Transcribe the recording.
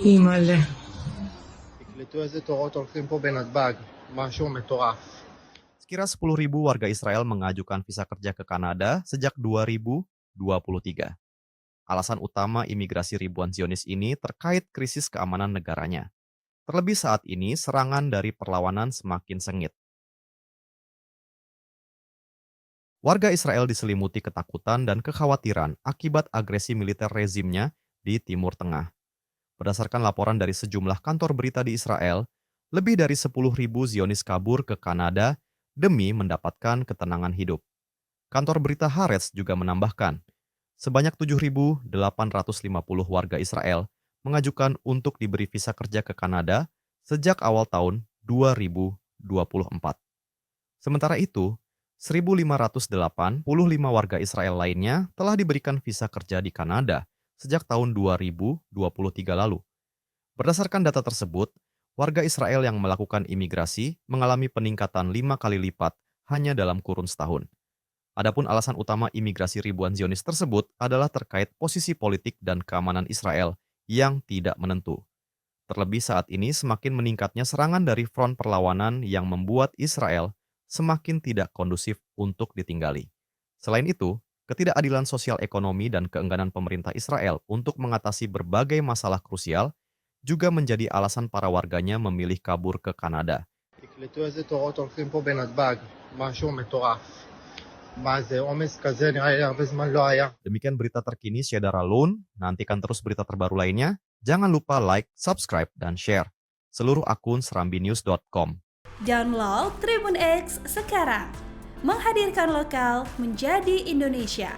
אימא'לה. תקלטו איזה תורות הולכים פה בנתב"ג, משהו מטורף. Sekira 10.000 warga Israel mengajukan visa kerja ke Kanada sejak 2023. Alasan utama imigrasi ribuan Zionis ini terkait krisis keamanan negaranya. Terlebih saat ini serangan dari perlawanan semakin sengit. Warga Israel diselimuti ketakutan dan kekhawatiran akibat agresi militer rezimnya di Timur Tengah. Berdasarkan laporan dari sejumlah kantor berita di Israel, lebih dari 10.000 Zionis kabur ke Kanada demi mendapatkan ketenangan hidup. Kantor berita Haaretz juga menambahkan, sebanyak 7.850 warga Israel mengajukan untuk diberi visa kerja ke Kanada sejak awal tahun 2024. Sementara itu, 1.585 warga Israel lainnya telah diberikan visa kerja di Kanada sejak tahun 2023 lalu. Berdasarkan data tersebut, warga Israel yang melakukan imigrasi mengalami peningkatan 5 kali lipat hanya dalam kurun setahun. Adapun alasan utama imigrasi ribuan Zionis tersebut adalah terkait posisi politik dan keamanan Israel yang tidak menentu. Terlebih saat ini semakin meningkatnya serangan dari front perlawanan yang membuat Israel semakin tidak kondusif untuk ditinggali. Selain itu, ketidakadilan sosial ekonomi dan keengganan pemerintah Israel untuk mengatasi berbagai masalah krusial juga menjadi alasan para warganya memilih kabur ke Kanada. תקלטו איזה תורות הולכים פה בנתב"ג, משהו מטורף. מה זה, עומס כזה נראה לי הרבה זמן לא היה. Demikian berita terkini Syedara Loan. Nantikan terus berita terbaru lainnya. Jangan lupa like, subscribe, dan share. Seluruh akun serambinews.com. Download Tribun X sekarang. Menghadirkan lokal menjadi Indonesia.